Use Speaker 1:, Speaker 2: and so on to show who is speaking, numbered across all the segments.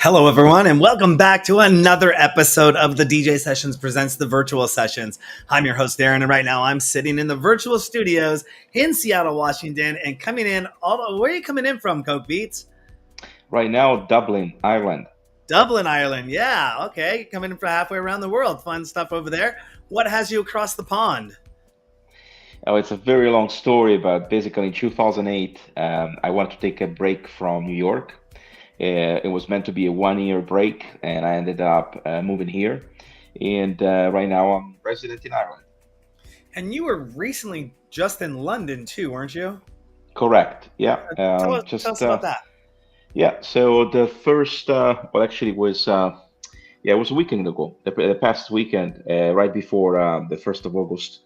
Speaker 1: Hello, everyone, and welcome back to another episode of the DJ Sessions Presents the Virtual Sessions. I'm your host, Darren, and right now I'm sitting in the virtual studios in Seattle, Washington, and coming in where are you coming in from, Coke Beats?
Speaker 2: Right now, Dublin, Ireland.
Speaker 1: Dublin, Ireland. Yeah, okay. Coming in from halfway around the world. Fun stuff over there. What has you across the pond?
Speaker 2: Oh, it's a very long story, but basically in 2008, I wanted to take a break from New York. It was meant to be a 1 year break, and I ended up moving here. And right now, I'm resident in Ireland.
Speaker 1: And you were recently just in London, too, weren't you?
Speaker 2: Correct. Yeah.
Speaker 1: Tell us about that.
Speaker 2: Yeah. So the first, well, actually, it was yeah, it was a weekend ago. The past weekend, right before the 1st of August,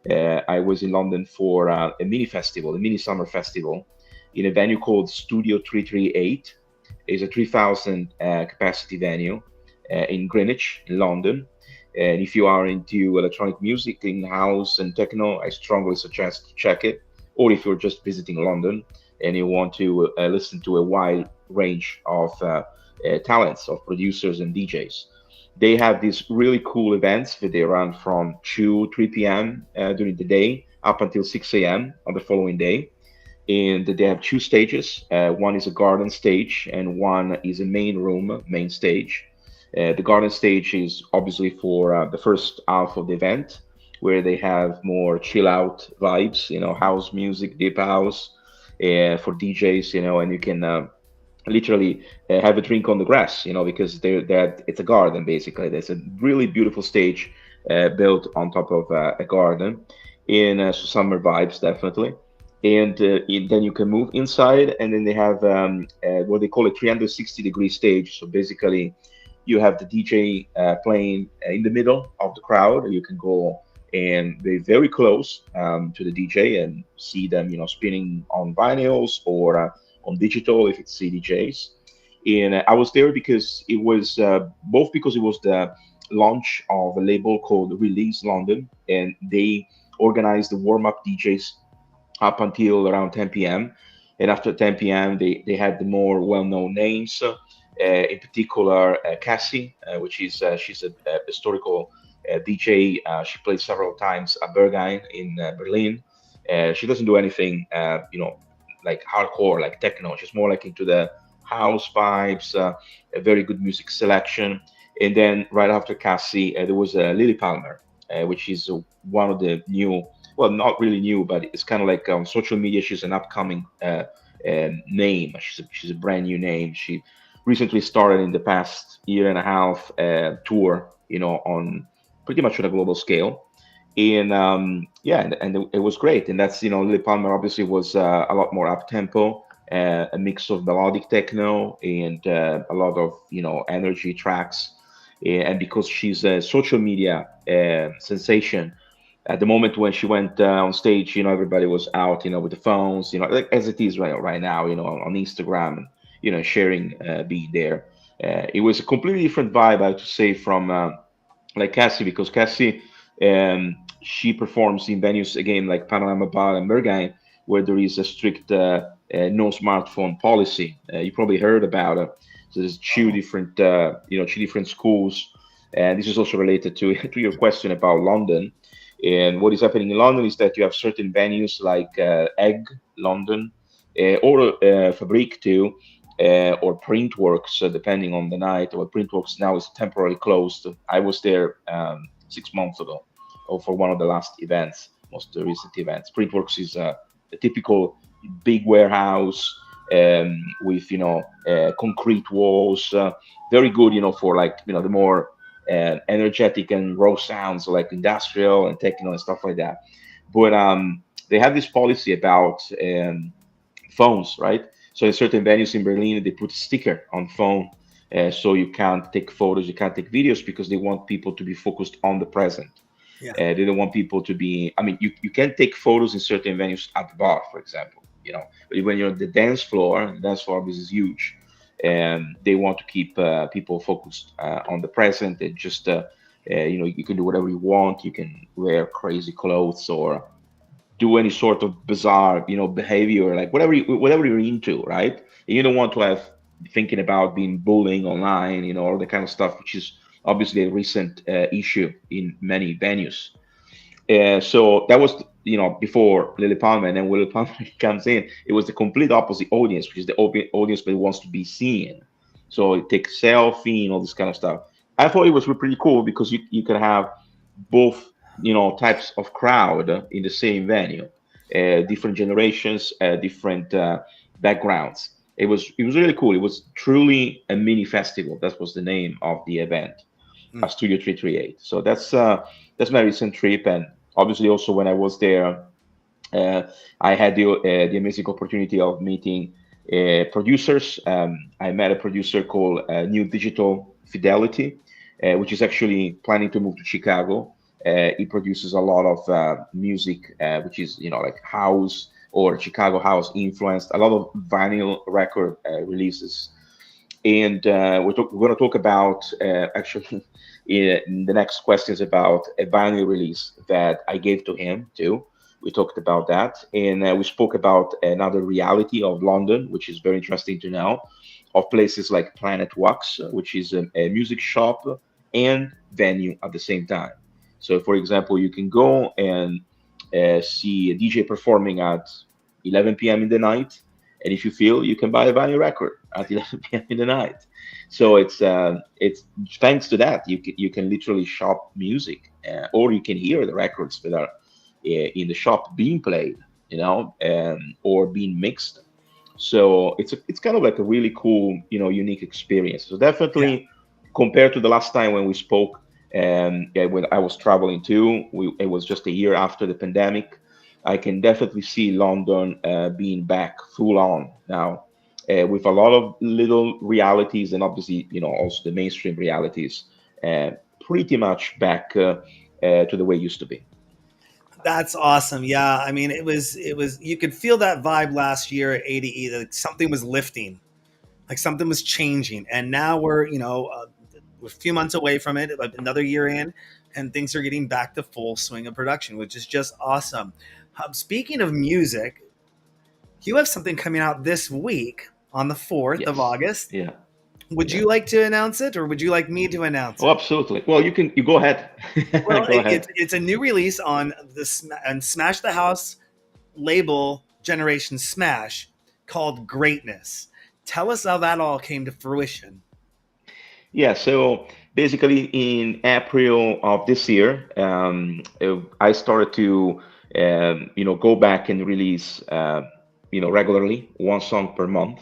Speaker 2: I was in London for a mini festival, a mini summer festival, in a venue called Studio 338. It's a 3,000 capacity venue in Greenwich, in London. And if you are into electronic music, in house and techno, I strongly suggest to check it. Or if you're just visiting London and you want to listen to a wide range of talents of producers and DJs. They have these really cool events that they run from 2, 3 p.m. During the day up until 6 a.m. on the following day. And they have two stages. One is a garden stage, and one is a main room, main stage. The garden stage is obviously for the first half of the event, where they have more chill out vibes, house music, deep house, for DJs, and you can literally have a drink on the grass, because it's a garden basically. There's a really beautiful stage built on top of a garden in summer vibes, definitely. And then you can move inside, and then they have what they call a 360-degree stage. So basically, you have the DJ playing in the middle of the crowd. You can go and be very close to the DJ and see them, spinning on vinyls or on digital if it's CDJs. And I was there because it was both because it was the launch of a label called Release London, and they organized the warm up DJs up until around 10 p.m. And after 10 p.m., they had the more well known names. In particular, Cassie, which is she's a historical DJ. She played several times at Berghain in Berlin. She doesn't do anything, like hardcore, like techno. She's more like into the house vibes, a very good music selection. And then right after Cassie, there was Lily Palmer, which is one of the new, well, not really new, but it's kind of like on social media. She's an upcoming name. She's a brand new name. She recently started in the past year and a half tour, on pretty much on a global scale. And yeah, and it was great. And that's, Lily Palmer obviously was a lot more up tempo, a mix of melodic techno and a lot of, energy tracks. And because she's a social media sensation, at the moment when she went on stage, everybody was out, with the phones, like as it is right now, on Instagram, and sharing, being there. It was a completely different vibe, I have to say, from like Cassie, because Cassie, she performs in venues again like Panorama Bar and Berghain, where there is a strict no smartphone policy. You probably heard about it. So there's two different schools, and this is also related to to your question about London. And what is happening in London is that you have certain venues like Egg London, or Fabrique too, or Printworks, depending on the night. Or Printworks now is temporarily closed. I was there 6 months ago, or for one of the last events, most recent events. Printworks is a typical big warehouse with concrete walls, very good, for like the more energetic and raw sounds like industrial and techno and stuff like that. But they have this policy about phones, right? So in certain venues in Berlin, they put a sticker on phone, so you can't take photos, you can't take videos, because they want people to be focused on the present.
Speaker 1: Yeah.
Speaker 2: They don't want people to be. I mean, you can take photos in certain venues at the bar, for example, but when you're on the dance floor obviously is huge, and they want to keep people focused on the present. And just you can do whatever you want. You can wear crazy clothes or do any sort of bizarre, behavior, like whatever you're into, right? You don't want to have thinking about being bullying online, all the kind of stuff, which is obviously a recent issue in many venues. So that was, before Lily Palmer, and then Willie Palmer comes in. It was the complete opposite audience, which is the audience that wants to be seen. So it takes selfie and all this kind of stuff. I thought it was pretty cool because you could have both, types of crowd in the same venue, different generations, different backgrounds. It was really cool. It was truly a mini festival. That was the name of the event,
Speaker 1: Mm.
Speaker 2: Studio 338. So that's my recent trip, and obviously also when I was there, uh, I had the amazing opportunity of meeting producers. I met a producer called New Digital Fidelity, which is actually planning to move to Chicago. He produces a lot of music, which is like house or Chicago house influenced, a lot of vinyl record releases. And we're going to talk about actually in the next questions about a vinyl release that I gave to him too. We talked about that, and we spoke about another reality of London, which is very interesting to know, of places like Planet Wax, which is a music shop and venue at the same time. So, for example, you can go and see a DJ performing at 11 p.m. in the night, and if you feel, you can buy a vinyl record at 11 p.m. in the night. So it's thanks to that you can literally shop music, or you can hear the records that are in the shop being played, or being mixed. So it's kind of like a really cool, unique experience. So
Speaker 1: Yeah.
Speaker 2: definitely compared to the last time when we spoke, yeah, when I was traveling too, it was just a year after the pandemic. I can definitely see London being back full on now, with a lot of little realities, and obviously, also the mainstream realities, uh, pretty much back to the way it used to be.
Speaker 1: That's awesome. Yeah, I mean, it was you could feel that vibe last year at ADE that something was lifting, like something was changing, and now we're a few months away from it, like another year in, and things are getting back to full swing of production, which is just awesome. Speaking of music, you have something coming out this week on the 4th of
Speaker 2: Yes.
Speaker 1: August.
Speaker 2: Yeah.
Speaker 1: Would
Speaker 2: Yeah.
Speaker 1: you like to announce it, or would you like me to announce
Speaker 2: Oh,
Speaker 1: it?
Speaker 2: absolutely. Well, you go ahead.
Speaker 1: Well,
Speaker 2: Go ahead.
Speaker 1: it's a new release on on Smash the House label Generation Smash called Greatness. Tell us how that all came to fruition.
Speaker 2: Yeah, so basically in April of this year, I started to, go back and release, regularly one song per month.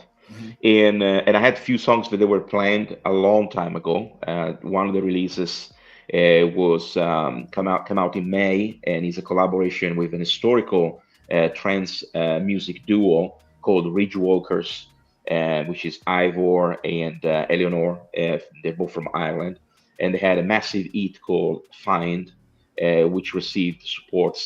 Speaker 1: Mhm.
Speaker 2: And I had a few songs that they were planned a long time ago. One of the releases was come out in May, and is a collaboration with an historical trance music duo called Ridge Walkers, which is Ivor and Eleanor. They're both from Ireland, and they had a massive hit called Find, which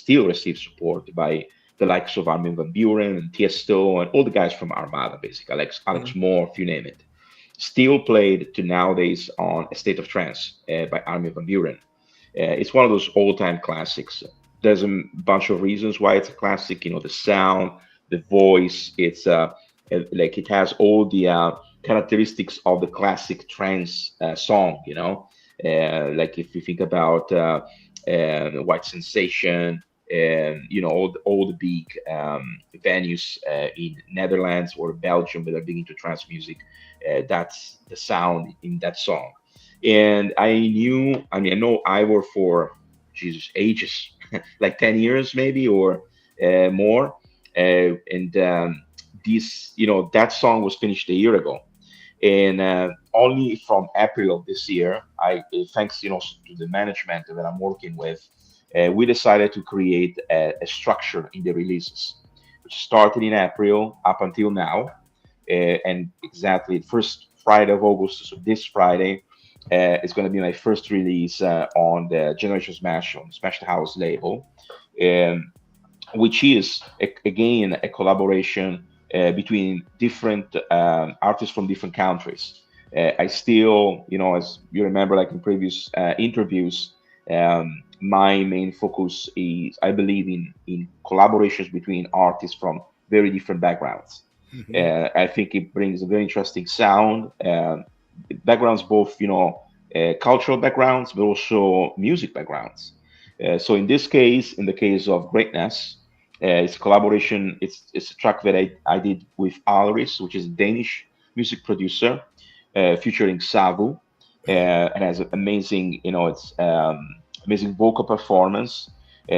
Speaker 2: still receives support by the likes of Armin van Buren and Tiesto and all the guys from Armada, basically, Alex
Speaker 1: Mhm.
Speaker 2: Moore, you name it. Still played to nowadays on A State of Trance by Armin van Buren. It's one of those all-time classics. There's a bunch of reasons why it's a classic. The sound, the voice. It's like it has all the characteristics of the classic trance song. Like if you think about White Sensation, and all the big venues in Netherlands or Belgium that are big into trance music. That's the sound in that song. And I know Ivor for Jesus ages, like 10 years maybe, or more. And this, that song was finished a year ago, and only from April of this year, thanks to the management that I'm working with, we decided to create a structure in the releases, which started in April up until now, and exactly first Friday of August, so this Friday, is going to be my first release on the Generation Smash on Smash the House label, um, which is again a collaboration between different artists from different countries. I still, as you remember, like in previous interviews, my main focus is I believe in collaborations between artists from very different backgrounds.
Speaker 1: Hmm.
Speaker 2: I think it brings a very interesting sound. Backgrounds, both cultural backgrounds, but also music backgrounds. So in this case, in the case of Greatness, it's a collaboration. It's a track that I did with Alris, which is a Danish music producer, featuring Savu, and has an amazing, it's amazing vocal performance.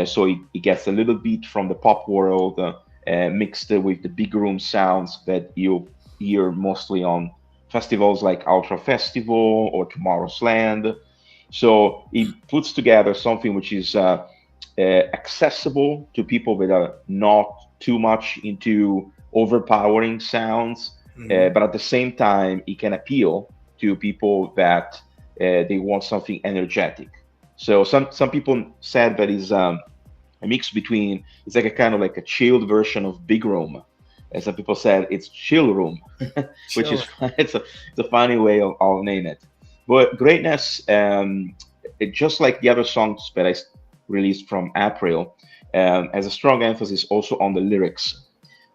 Speaker 2: So it gets a little bit from the pop world, mixed with the big room sounds that you hear mostly on festivals like Ultra Festival or Tomorrow's Land. So it puts together something which is accessible to people that are not too much into overpowering sounds,
Speaker 1: Hmm.
Speaker 2: but at the same time, it can appeal to people that they want something energetic. So some people said that is a mix between, it's like a kind of like a chilled version of Big Room. As some people said, it's Chill Room, which is
Speaker 1: Chill.
Speaker 2: it's a funny way of name it. But Greatness, just like the other songs that released from April, has a strong emphasis also on the lyrics.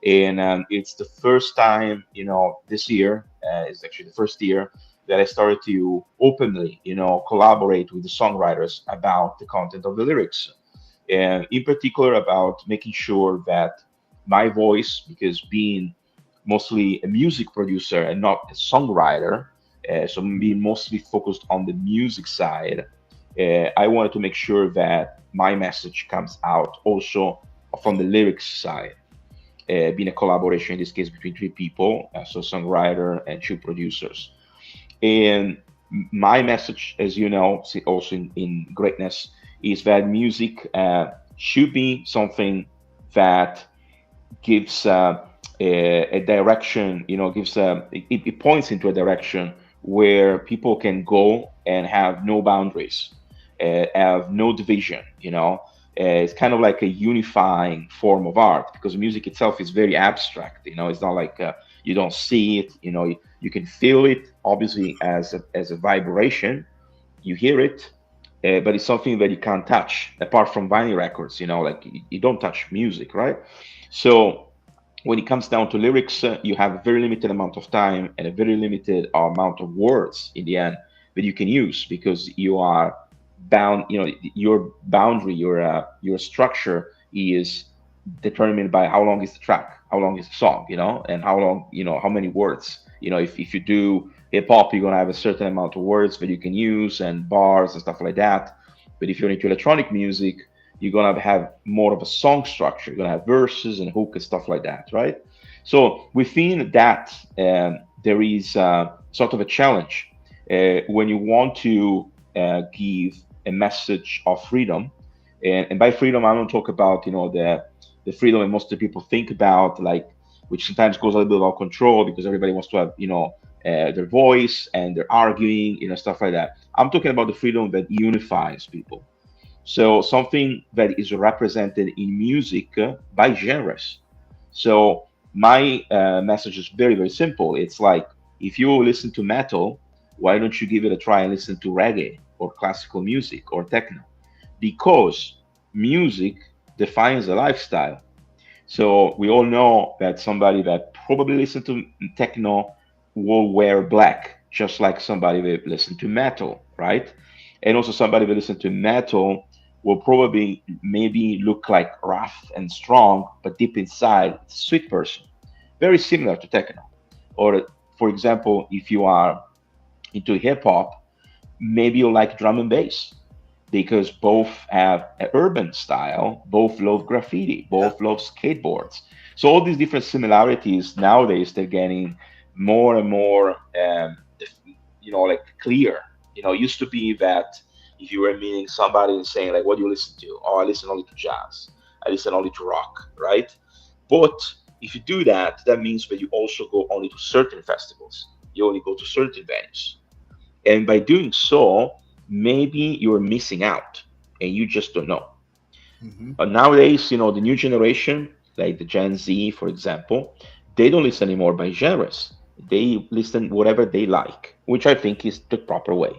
Speaker 2: And it's the first time, this year, is actually the first year that I started to openly, collaborate with the songwriters about the content of the lyrics, and in particular about making sure that my voice, because being mostly a music producer and not a songwriter, so being mostly focused on the music side, I wanted to make sure that my message comes out also from the lyrics side, being a collaboration in this case between three people, so songwriter and two producers. And my message, as you know, also in Greatness, is that music should be something that gives a direction, gives it points into a direction where people can go and have no boundaries, have no division. It's kind of like a unifying form of art because music itself is very abstract. It's not like you don't see it. You can feel it obviously as a vibration. You hear it, but it's something that you can't touch apart from vinyl records. Like you don't touch music, right? So when it comes down to lyrics, you have a very limited amount of time and a very limited amount of words in the end that you can use because you are bound. Your boundary, your structure is determined by how long is the track, how long is the song, and how long, how many words. If you do hip hop, you're gonna have a certain amount of words that you can use and bars and stuff like that. But if you're into electronic music, you're gonna have more of a song structure. You're gonna have verses and hook and stuff like that, right? So within that, there is sort of a challenge when you want to give a message of freedom, and by freedom, I don't talk about the freedom that most of the people think about, like which sometimes goes a little bit out of control because everybody wants to have their voice and they're arguing, stuff like that. I'm talking about the freedom that unifies people, so something that is represented in music by genres. So my message is very, very simple. It's like if you listen to metal, why don't you give it a try and listen to reggae or classical music or techno? Because music defines a lifestyle. So we all know that somebody that probably listens to techno will wear black, just like somebody that listens to metal, right? And also somebody that listens to metal will probably maybe look like rough and strong, but deep inside, it's a sweet person. Very similar to techno. Or, for example, if you are into hip hop, maybe you like drum and bass because both have an urban style, both love graffiti,
Speaker 1: Yeah.
Speaker 2: both love skateboards. So all these different similarities nowadays they're getting more and more, like clear. It used to be that if you were meeting somebody and saying like, "What do you listen to?" "Oh, I listen only to jazz. I listen only to rock." Right? But if you do that, that means that you also go only to certain festivals. You only go to certain venues, and by doing so, maybe you're missing out and you just don't know.
Speaker 1: Hmm.
Speaker 2: But nowadays, the new generation, like the Gen Z, for example, they don't listen anymore by genres. They listen whatever they like, which I think is the proper way.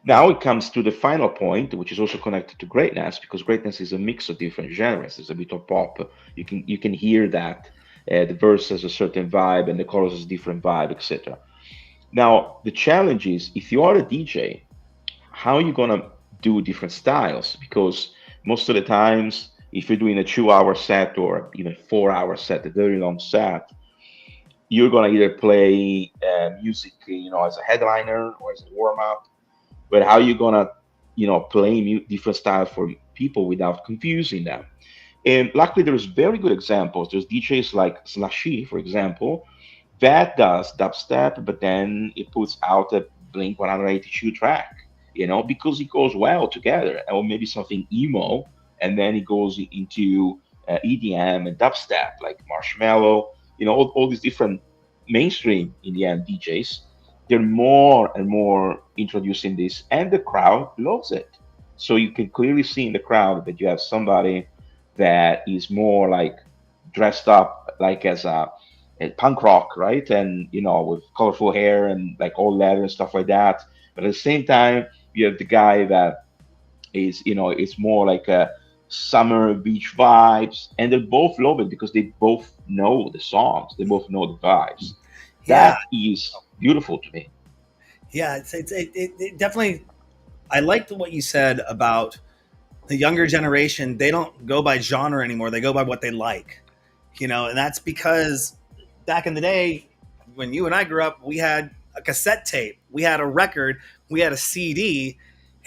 Speaker 2: Now it comes to the final point, which is also connected to greatness, because greatness is a mix of different genres. There's a bit of pop. You can hear that. The verse has a certain vibe, and the chorus has a different vibe, etc. Now, the challenge is if you are a DJ, how are you gonna do different styles? Because most of the times, if you're doing a 2 hour set or even 4 hour set, a very long set, you're gonna either play music, as a headliner or as a warm up. But how you gonna, play different styles for people without confusing them? And luckily, there's very good examples. There's DJs like Slashy, for example, that does dubstep, but then it puts out a Blink 182 track, because it goes well together, or maybe something emo, and then it goes into EDM and dubstep, like Marshmello, all these different mainstream EDM DJs. They're more and more introducing this, and the crowd loves it. So you can clearly see in the crowd that you have somebody that is more like dressed up like as a punk rock, right? And with colorful hair and like all leather and stuff like that. But at the same time, you have the guy that is, it's more like a summer beach vibes, and they both love it because they both know the songs, they both know the vibes.
Speaker 1: Yeah,
Speaker 2: That is beautiful to me.
Speaker 1: yeah, it definitely. I liked what you said about the younger generation. They don't go by genre anymore; they go by what they like, and that's because back in the day when you and I grew up, we had a cassette tape, we had a record, we had a CD,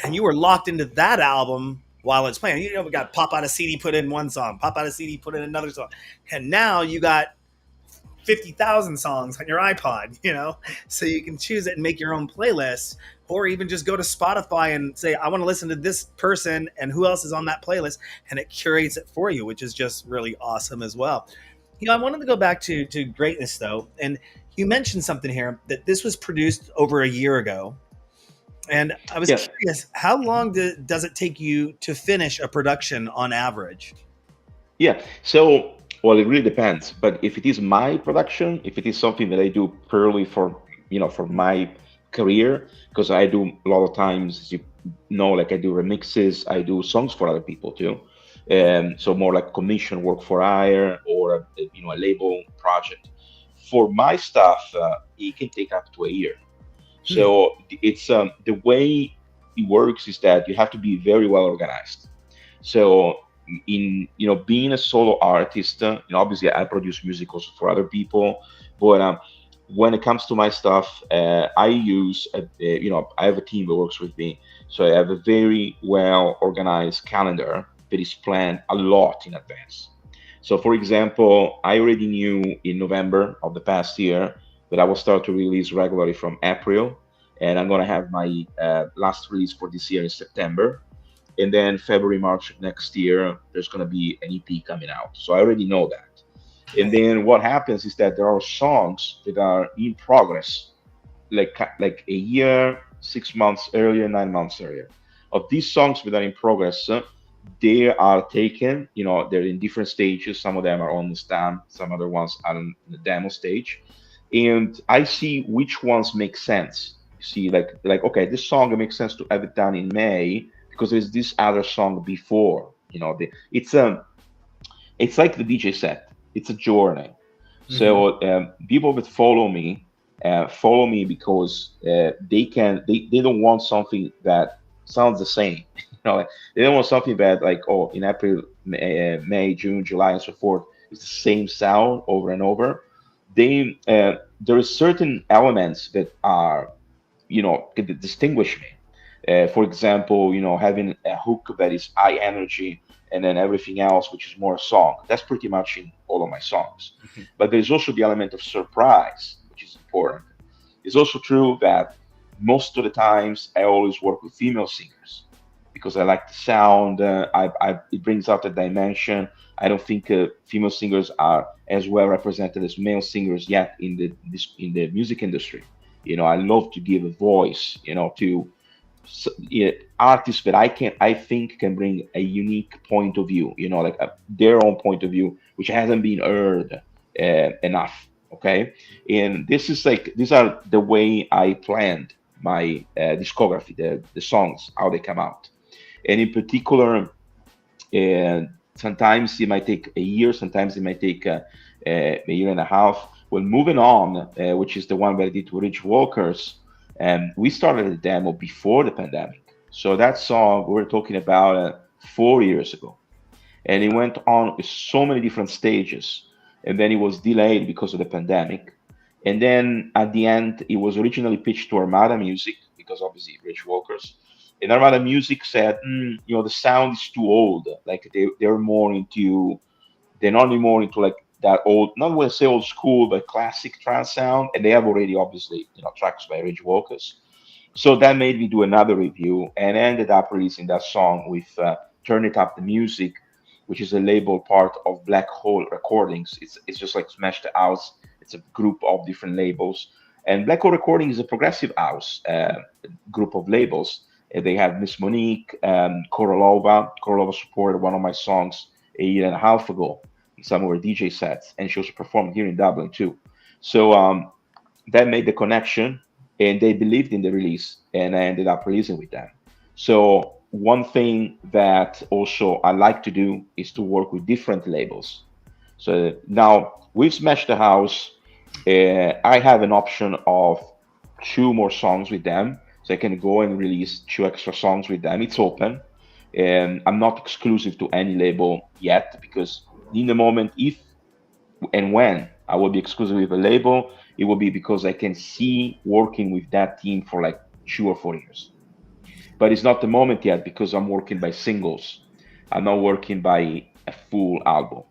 Speaker 1: and you were locked into that album while it's playing. We got pop out a CD, put in one song, pop out a CD, put in another song, and now you got 50,000 songs on your iPod, so you can choose it and make your own playlist, or even just go to Spotify and say, I want to listen to this person and who else is on that playlist, and it curates it for you, which is just really awesome as well. I wanted to go back to greatness though, and you mentioned something here that this was produced over a year ago, and I was
Speaker 2: Yeah.
Speaker 1: curious, how long does it take you to finish a production on average?
Speaker 2: Yeah. So, well, it really depends. But if it is my production, if it is something that I do purely for, for my career, because I do a lot of times, as you know, like I do remixes, I do songs for other people too. So more like commission work for hire or a label project. For my stuff, it can take up to a year.
Speaker 1: Hmm.
Speaker 2: So it's the way it works is that you have to be very well organized. So in being a solo artist, obviously I produce music also for other people, but when it comes to my stuff, I use I have a team that works with me, so I have a very well organized calendar that is planned a lot in advance. So for example, I already knew in November of the past year that I will start to release regularly from April, and I'm gonna have my last release for this year in September, and then February, March of next year, there's going to be an EP coming out. So I already know that. And
Speaker 1: Right.
Speaker 2: then what happens is that there are songs that are in progress, like a year, 6 months earlier, 9 months earlier. Of these songs that are in progress, they are taken. They're in different stages. Some of them are on the stamp, some other ones are in the demo stage, and I see which ones make sense. You see, like okay, this song it makes sense to have it done in May because there's this other song before. It's like the DJ set. It's a journey.
Speaker 1: Hmm.
Speaker 2: So people that follow me because they don't want something that sounds the same. Like, they don't want something that like in April, May, June, July, and so forth. It's the same sound over and over. There are certain elements that are can distinguish me. For example, having a hook that is high energy and then everything else, which is more song. That's pretty much in all of my songs. But there's also the element of surprise, which is important. It's also true that most of the times I always work with female singers because I like the sound. It brings out a dimension. I don't think female singers are as well represented as male singers yet in the music industry. I love to give a voice, to artists that I think can bring a unique point of view, like their own point of view, which hasn't been heard enough. Okay, and this is like these are the way I planned my discography, the songs, how they come out, and in particular, sometimes it might take a year, sometimes it might take a year and a half. Well, moving on, which is the one that I did with Rich Walkers, we started the demo before the pandemic. So that song we're talking about 4 years ago, and it went on with so many different stages, and then it was delayed because of the pandemic. And then at the end, it was originally pitched to Armada Music because obviously Rich Walkers. And Armada Music said, the sound is too old. Like they're more into, they're not anymore into like that old, not want to say old school, but classic trance sound. And they have already obviously, tracks by Rich Walkers. So that made me do another review and ended up releasing that song with Turn It Up the Music, which is a label part of Black Hole Recordings. It's just like Smash the House. It's a group of different labels. And Black Hole Recording is a progressive house group of labels. They have Miss Monique, Korolova. Korolova supported one of my songs a year and a half ago in some of her DJ sets, and she also performed here in Dublin too. So that made the connection, and they believed in the release, and I ended up releasing with them. So one thing that also I like to do is to work with different labels. So now we've Smashed the House. I have an option of two more songs with them, so I can go and release two extra songs with them. It's open, and I'm not exclusive to any label yet because in the moment, if and when I will be exclusive with a label, it will be because I can see working with that team for like 2 or 4 years. But it's not the moment yet because I'm working by singles. I'm not working by a full album.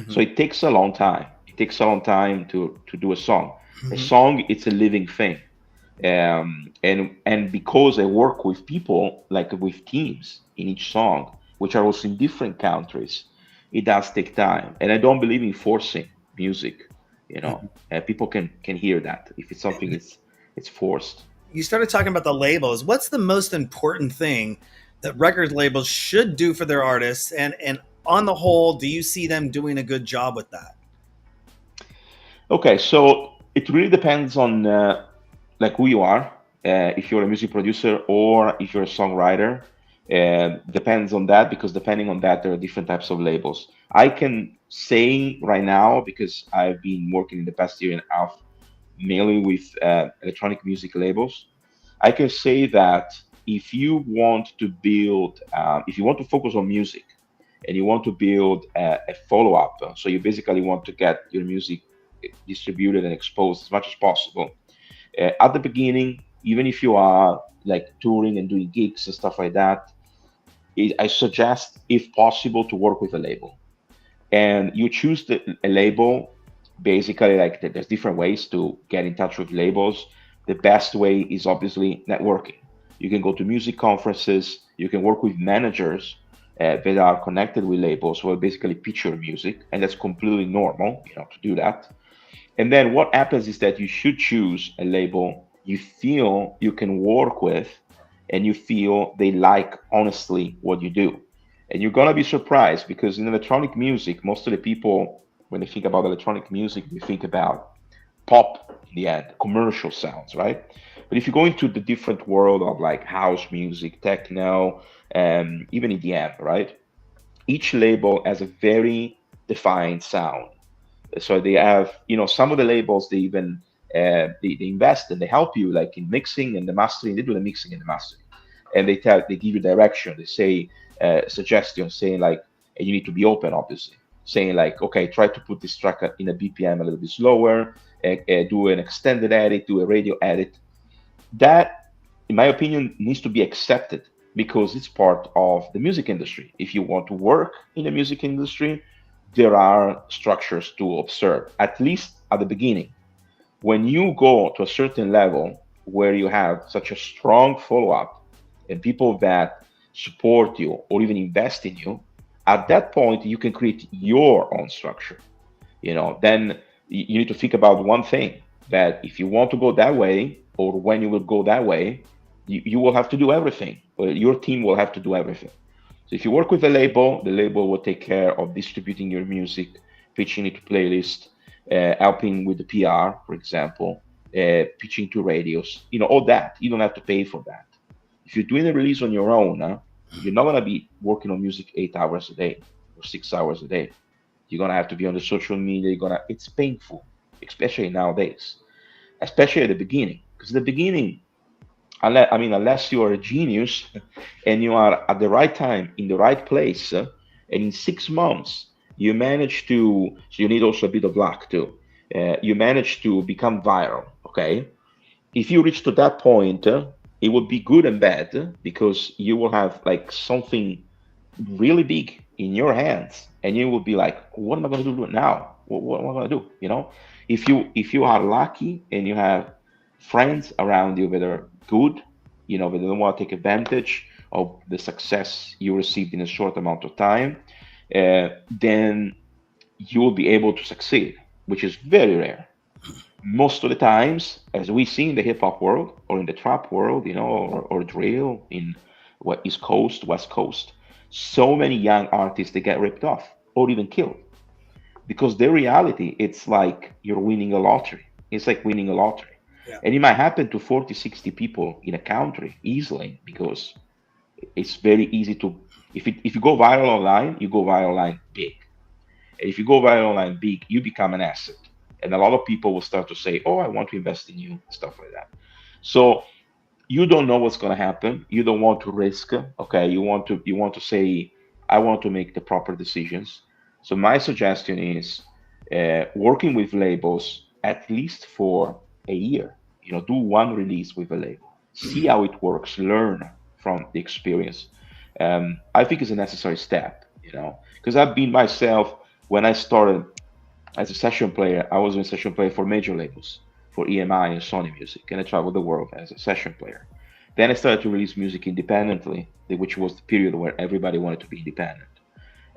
Speaker 2: So
Speaker 1: Mhm.
Speaker 2: it takes a long time. It takes a long time to do a song. A
Speaker 1: Mhm.
Speaker 2: song, it's a living thing. And because I work with people, like with teams in each song, which are also in different countries, it does take time. And I don't believe in forcing music.
Speaker 1: Mhm.
Speaker 2: People can hear that if it's something it's forced.
Speaker 1: You started talking about the labels. What's the most important thing that record labels should do for their artists? And on the whole, do you see them doing a good job with that?
Speaker 2: Okay, so it really depends on like who you are. If you're a music producer or if you're a songwriter, depends on that because depending on that, there are different types of labels. I can say right now because I've been working in the past year and a half mainly with electronic music labels. I can say that if you want to build, if you want to focus on music and you want to build a follow up, so you basically want to get your music distributed and exposed as much as possible. At the beginning, even if you are like touring and doing gigs and stuff like that, I suggest, if possible, to work with a label. And you choose a label. Basically, like there's different ways to get in touch with labels. The best way is obviously networking. You can go to music conferences. You can work with managers that are connected with labels who will basically pitch your music, and that's completely normal, to do that. And then what happens is that you should choose a label you feel you can work with and you feel they like honestly what you do. And you're gonna be surprised because in electronic music, most of the people, when they think about electronic music, they think about pop in the end, commercial sounds, right? But if you go into the different world of like house music, techno, even EDM, right? Each label has a very defined sound. So they have, some of the labels they even they invest and they help you like in mixing and the mastering. They do the mixing and the mastering, and they give you direction. They say suggestions, saying like, and you need to be open, obviously, saying like, okay, try to put this track in a BPM a little bit slower, do an extended edit, do a radio edit. That, in my opinion, needs to be accepted because it's part of the music industry. If you want to work in the music industry, there are structures to observe, at least at the beginning. When you go to a certain level where you have such a strong follow up and people that support you or even invest in you, at that point, you can create your own structure. Then you need to think about one thing, that if you want to go that way or when you will go that way, you will have to do everything, or your team will have to do everything. So if you work with a label, the label will take care of distributing your music, pitching it to playlist, helping with the PR, for example, pitching to radios, all that. You don't have to pay for that. If you're doing a release on your own, you're not going to be working on music 8 hours a day or 6 hours a day. You're gonna have to be on the social media. It's painful, especially nowadays, especially at the beginning. Because the beginning, unless you are a genius and you are at the right time in the right place, and in 6 months you manage to, so you need also a bit of luck too. You manage to become viral. Okay, if you reach to that point, it will be good and bad, because you will have like something really big in your hands, and you will be like, what am I going to do now? What am I going to do? If you are lucky and you have friends around you that are good, that don't want to take advantage of the success you received in a short amount of time, then you will be able to succeed, which is very rare. Most of the times, as we see in the hip hop world or in the trap world, or drill in what East Coast, West Coast, so many young artists, they get ripped off or even killed, because their reality, it's like you're winning a lottery. It's like winning a lottery.
Speaker 1: Yeah.
Speaker 2: And it might happen to 40, 60 people in a country easily, because it's very easy to, if you go viral online, you go viral online big. And if you go viral online big, you become an asset. And a lot of people will start to say, oh, I want to invest in you, stuff like that. So you don't know what's going to happen. You don't want to risk. Okay, you want to say, I want to make the proper decisions. So my suggestion is, working with labels at least for a year. Do one release with a label, see how it works, learn from the experience. I think it's a necessary step. Because I've been myself, when I started as a session player, I was a session player for major labels, for EMI and Sony Music, and I traveled the world as a session player. Then I started to release music independently, which was the period where everybody wanted to be independent.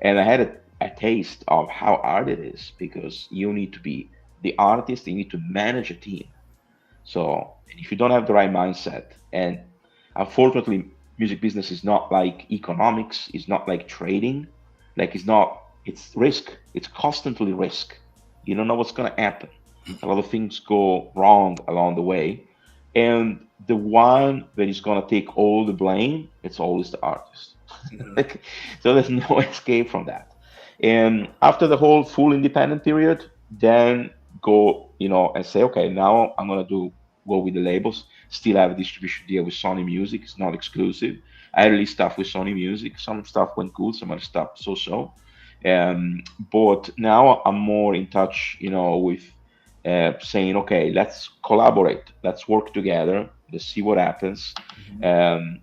Speaker 2: And I had a taste of how hard it is, because you need to be the artist, you need to manage a team. So, and if you don't have the right mindset, and unfortunately, music business is not like economics, it's not like trading, it's risk, it's constantly risk. You don't know what's going to happen. A lot of things go wrong along the way. And the one that is going to take all the blame, it's always the artist.
Speaker 1: Mhm.
Speaker 2: Like, so there's no escape from that. And after the whole full independent period, then go, and say, okay, now I'm going to go with the labels. Still have a distribution deal with Sony Music. It's not exclusive. I released stuff with Sony Music. Some stuff went good, some other stuff so. But now I'm more in touch, with saying, okay, let's collaborate, let's work together, let's see what happens.
Speaker 1: Mhm.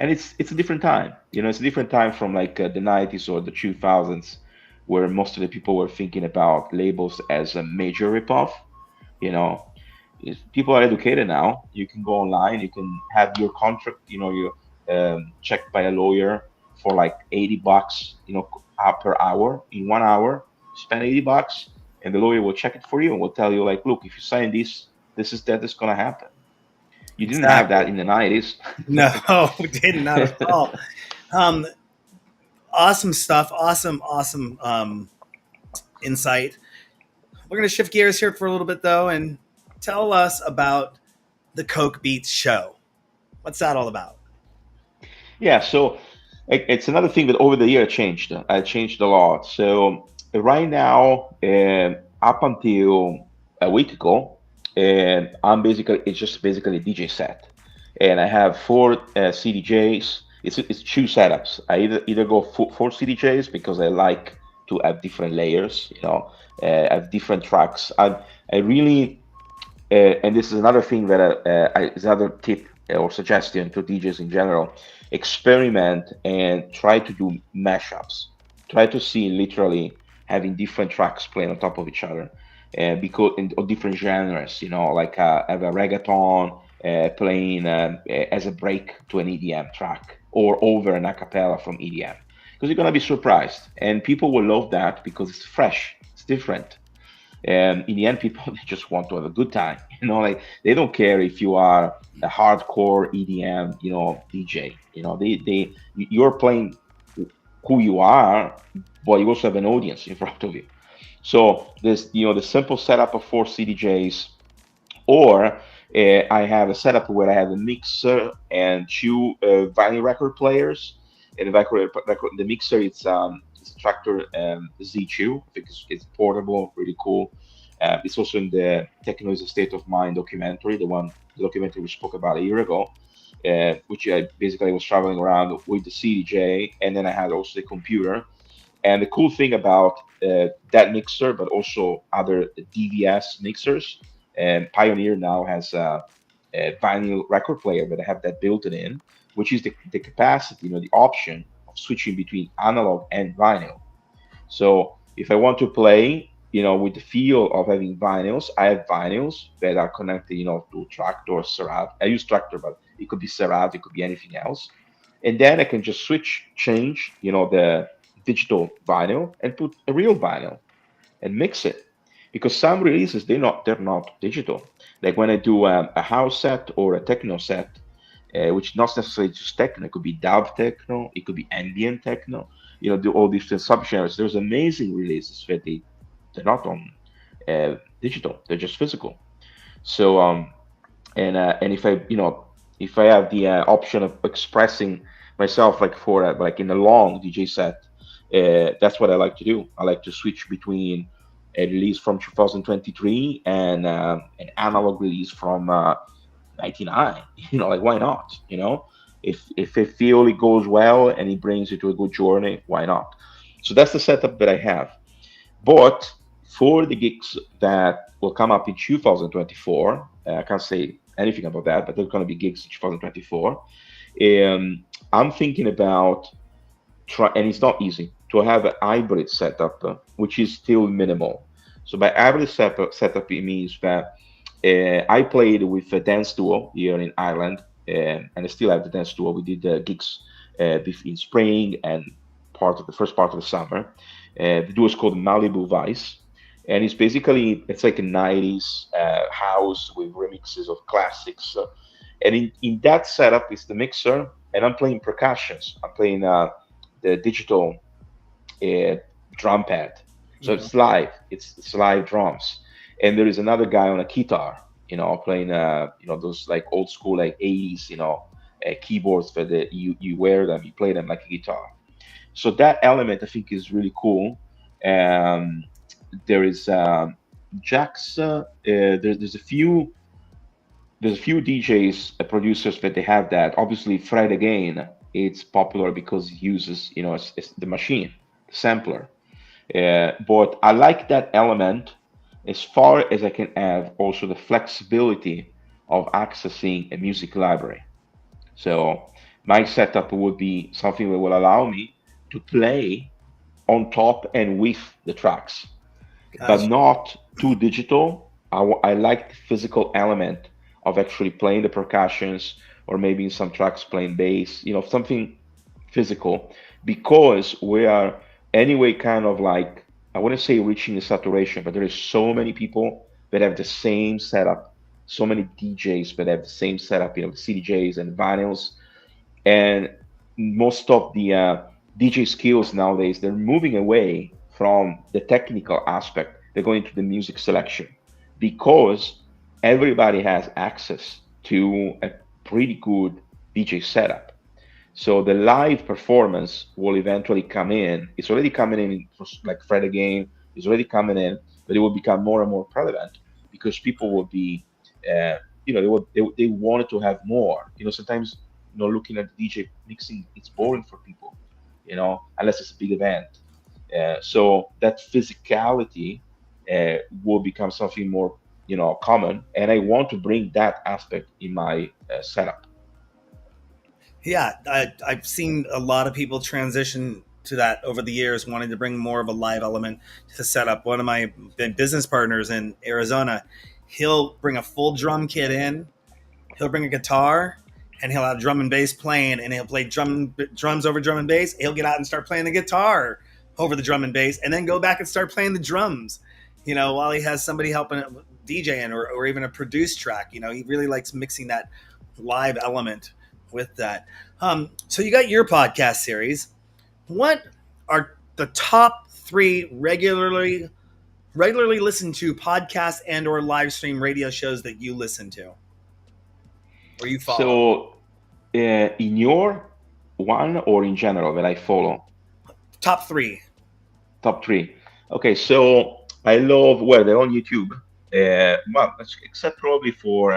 Speaker 2: And it's a different time. It's a different time from like the 90s or the 2000s, where most of the people were thinking about labels as a major ripoff. You know, People are educated now. You can go online, you can have your contract, you checked by a lawyer for like $80, per hour. In 1 hour, spend $80, and the lawyer will check it for you and will tell you like, look, if you sign this, this is that is gonna happen. You didn't have
Speaker 1: Exactly.
Speaker 2: that in the 90s.
Speaker 1: No, did not at all. Um, awesome stuff. Awesome, awesome insight. We're going to shift gears here for a little bit, though, and tell us about the Coke Beats show. What's that all about?
Speaker 2: Yeah, so it's another thing that over the year changed. I changed a lot. So right now, up until a week ago, it's just basically a DJ set, and I have four CDJs. It's two setups. I either go four CDJs because I like to have different layers, have different tracks. I really and this is another thing that is another tip or suggestion to DJs in general: experiment and try to do mashups. Try to see literally having different tracks playing on top of each other, because of different genres. Like have a reggaeton playing as a break to an EDM track, or over an acapella from EDM, because you're gonna be surprised, and people will love that because it's fresh, it's different. And in the end, people they just want to have a good time. Like they don't care if you are a hardcore EDM, DJ. You're playing who you are, but you also have an audience in front of you. So there's, the simple setup of four CDJs, or I have a setup where I have a mixer and two vinyl record players. And the mixer, it's a Tractor Z2. I think it's portable, really cool. It's also in the Techno is a State of Mind documentary, the documentary we spoke about a year ago, which I basically was traveling around with the CDJ, and then I had also the computer. And the cool thing about that mixer, but also other DVS mixers, and Pioneer now has a vinyl record player that I have that built in, which is the capacity, the option of switching between analog and vinyl. So if I want to play, with the feel of having vinyls, I have vinyls that are connected, to Traktor or Serrat. I use Traktor, but it could be Serrat, it could be anything else. And then I can just change, the digital vinyl and put a real vinyl and mix it. Because some releases they're not digital. Like when I do a house set or a techno set, which not necessarily just techno, it could be dub techno, it could be ambient techno. Do all these different subgenres. There's amazing releases where they're not on digital; they're just physical. So and if I have the option of expressing myself like for like in a long DJ set, that's what I like to do. I like to switch between a release from 2023 and an analog release from 99. Like why not? If I feel it goes well and it brings you to a good journey, why not? So that's the setup that I have. But for the gigs that will come up in 2024, I can't say anything about that, but there's going to be gigs in 2024. I'm thinking about and it's not easy to have a hybrid setup, which is still minimal. So by hybrid setup, it means that I played with a dance duo here in Ireland, and I still have the dance duo. We did gigs in spring and the first part of the summer. The duo is called Malibu Vice, and it's like a 90s house with remixes of classics. And in that setup is the mixer, and I'm playing percussions. I'm playing the digital uh, drum pad. So
Speaker 1: Mhm.
Speaker 2: it's live. It's live drums, and there is another guy on a guitar, playing those like old school like 80s, keyboards that you wear them, you play them like a guitar. So that element I think is really cool. Um, there is Jax. There's a few DJs, producers that they have that. Obviously, Fred again, it's popular because it uses, it's the machine, the sampler. But I like that element as far as I can have also the flexibility of accessing a music library. So my setup would be something that will allow me to play on top and with the tracks, but
Speaker 1: Gotcha.
Speaker 2: not too digital. I like the physical element of actually playing the percussions or maybe in some tracks playing bass, something physical, because we are anyway kind of like, I wouldn't say reaching the saturation, but there is so many people that have the same setup, so many DJs that have the same setup, the CDJs and vinyls, and most of the DJ skills nowadays, they're moving away from the technical aspect. They're going to the music selection because everybody has access to a pretty good DJ setup. So the live performance will eventually come in. It's already coming in, like Fred again, it's already coming in, but it will become more and more prevalent because people will be, they wanted to have more. Sometimes, looking at the DJ mixing, it's boring for people, unless it's a big event. So that physicality will become something more, common, and I want to bring that aspect in my setup.
Speaker 1: Yeah, I've seen a lot of people transition to that over the years, wanting to bring more of a live element to the setup. One of my business partners in Arizona, he'll bring a full drum kit in, he'll bring a guitar, and he'll have drum and bass playing, and he'll play drums over drum and bass. He'll get out and start playing the guitar over the drum and bass, and then go back and start playing the drums. While he has somebody helping DJing or even a produced track. He really likes mixing that live element with that. So you got your podcast series. What are the top three regularly listened to podcasts and or live stream radio shows that you listen to or you follow?
Speaker 2: So, in your one or in general that I follow?
Speaker 1: Top three.
Speaker 2: Top three. Okay, so I love, well, they're on YouTube. Well, except probably for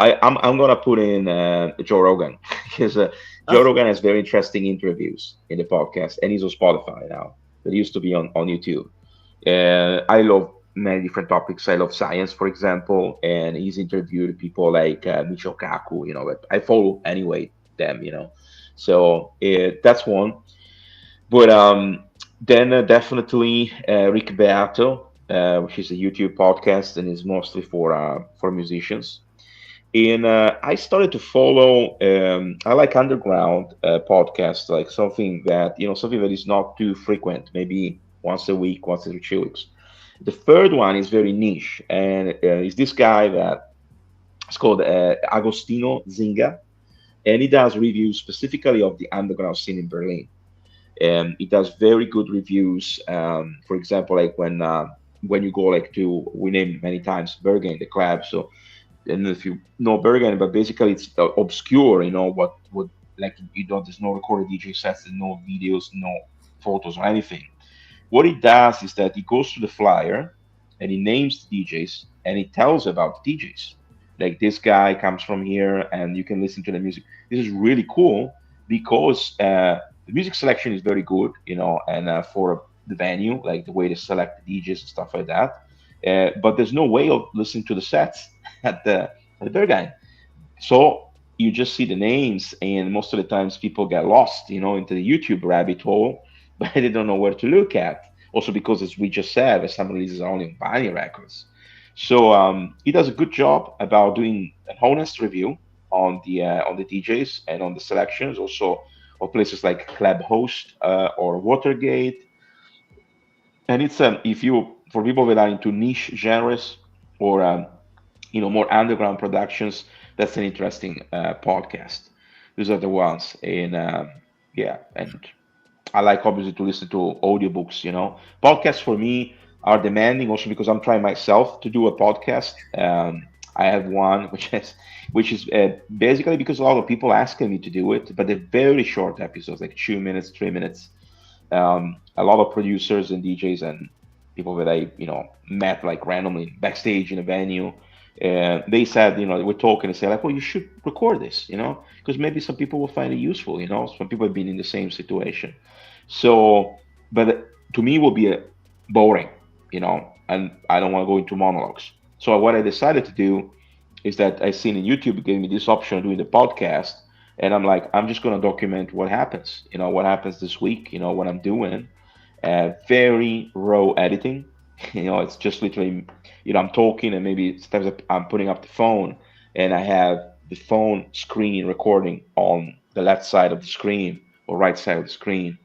Speaker 2: I'm gonna put in Joe Rogan because Joe
Speaker 1: Oh,
Speaker 2: Rogan has very interesting interviews in the podcast, and he's on Spotify now. But he used to be on YouTube. I love many different topics. I love science, for example, and he's interviewed people like Michio Kaku. But I follow anyway them. So that's one. But then definitely Rick Beato, which is a YouTube podcast and is mostly for musicians. And I started to follow. I like underground podcasts, like something that is not too frequent, maybe once a week, once every 2 weeks. The third one is very niche, and is this guy that it's called Agostino Zinga, and he does reviews specifically of the underground scene in Berlin. It does very good reviews. For example, like when you go like to, we named many times Bergen, the club. So I don't know if you know Bergen, but basically it's obscure. What like there's no recorded DJ sets, there's no videos, no photos or anything. What he does is that he goes to the flyer and he names the DJs and he tells about the DJs. Like this guy comes from here and you can listen to the music. This is really cool because the music selection is very good, and for the venue, like the way they select the DJs and stuff like that. But there's no way of listening to the sets at the Berghain. So you just see the names, and most of the times people get lost, into the YouTube rabbit hole, but they don't know where to look at. Also, because as we just said, some releases are only on vinyl records. So he does a good job about doing an honest review on the DJs and on the selections. Also, of places like Club Host or Watergate. And it's if you for people that are into niche genres or more underground productions, that's an interesting podcast. Those are the ones, and yeah, and I like obviously to listen to audiobooks. Podcasts for me are demanding also because I'm trying myself to do a podcast. I have one which is basically because a lot of people asking me to do it, but they're very short episodes, like 2 minutes, 3 minutes. A lot of producers and DJs and people that I met like randomly backstage in a venue. And they said, we're talking and say like, well, you should record this, because maybe some people will find it useful, some people have been in the same situation. So, but to me, it will be boring, and I don't want to go into monologues. So what I decided to do is that I seen in YouTube gave me this option of doing the podcast, and I'm like, I'm just gonna document what happens, what happens this week, what I'm doing. Very raw editing, it's just literally, I'm talking and maybe sometimes I'm putting up the phone and I have the phone screen recording on the left side of the screen or right side of the screen,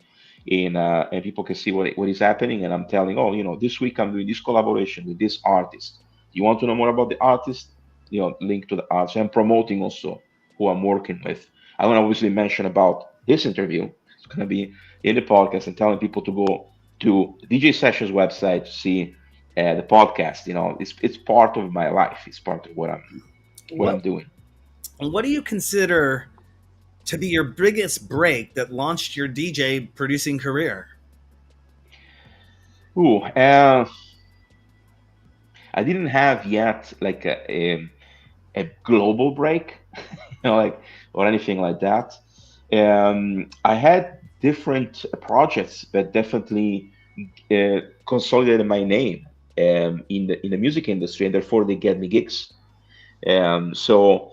Speaker 2: and people can see what is happening. And I'm telling, oh, this week I'm doing this collaboration with this artist. You want to know more about the artist? Link to the artist. I'm promoting also who I'm working with. I want to obviously mention about this interview. It's going to be in the podcast and telling people to go to DJ Sessions website to see the podcast. It's part of my life. It's part of what I'm
Speaker 1: what
Speaker 2: doing.
Speaker 1: what do you consider to be your biggest break that launched your DJ producing career?
Speaker 2: Ooh, I didn't have yet like a global break, like or anything like that. I had different projects that definitely consolidated my name in the music industry, and therefore they get me gigs. So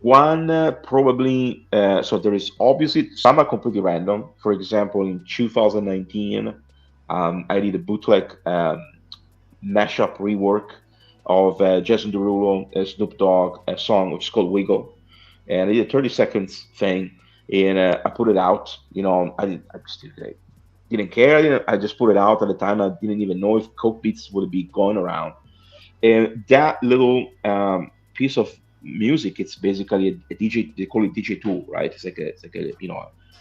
Speaker 2: one probably so there is obviously some are completely random. For example, in 2019, I did a bootleg mashup rework of Jason Derulo, Snoop Dogg, a song which is called Wiggle, and I did a 30 seconds thing, and I put it out. I just didn't care. I just put it out at the time. I didn't even know if Coke Beats would be going around. And that little piece of music, it's basically a DJ. They call it DJ tool, right? It's like a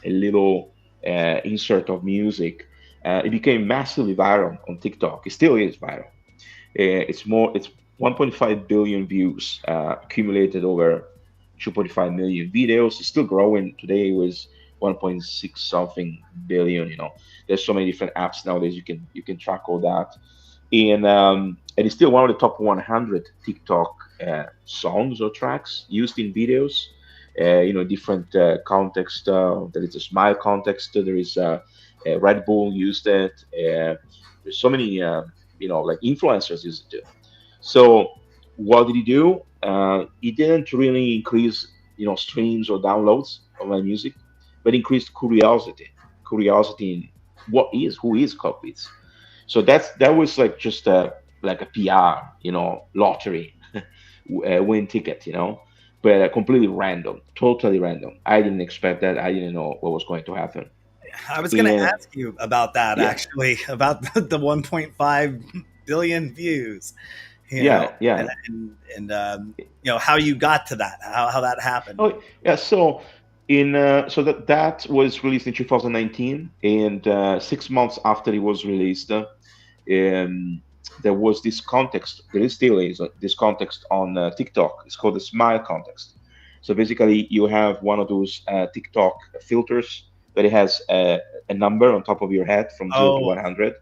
Speaker 2: a little insert of music. It became massively viral on TikTok. It still is viral. It's 1.5 billion views accumulated over 2.5 million videos. It's still growing. Today it was 1.6 something billion. There's so many different apps nowadays. You can track all that, and it's still one of the top 100 TikTok songs or tracks used in videos. Different context. There is a smile context. There is Red Bull used it. There's so many, like influencers use it too. So what did he do? He didn't really increase, streams or downloads of my music, but increased curiosity in who is Cockpits. So that was like just a PR, lottery, win ticket, but completely random, totally random. I didn't expect that. I didn't know what was going to happen.
Speaker 1: I was going to
Speaker 2: And
Speaker 1: ask you about that
Speaker 2: yeah,
Speaker 1: actually, about the 1.5 billion views,
Speaker 2: yeah, yeah.
Speaker 1: how you got to that, how that happened.
Speaker 2: Oh, yeah. So that was released in 2019, and 6 months after it was released, there was this context. There is still is this context on TikTok. It's called the Smile context. So basically, you have one of those TikTok filters that it has a number on top of your head from 0 to 100.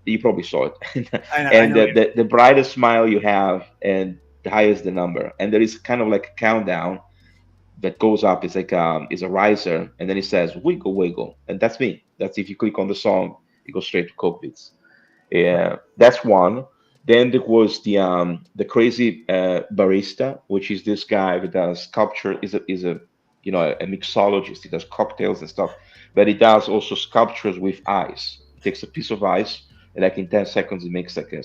Speaker 2: You probably saw it,
Speaker 1: I
Speaker 2: and
Speaker 1: know.
Speaker 2: the brightest smile you have, and the highest the number, and there is kind of like a countdown that goes up. It's like is a riser, and then it says wiggle wiggle, and that's me. That's if you click on the song, it goes straight to Cockpits. Yeah, that's one. Then there was the crazy barista, which is this guy that does sculpture. Is a a mixologist. He does cocktails and stuff, but he does also sculptures with ice. He takes a piece of ice, and like in 10 seconds, he makes like a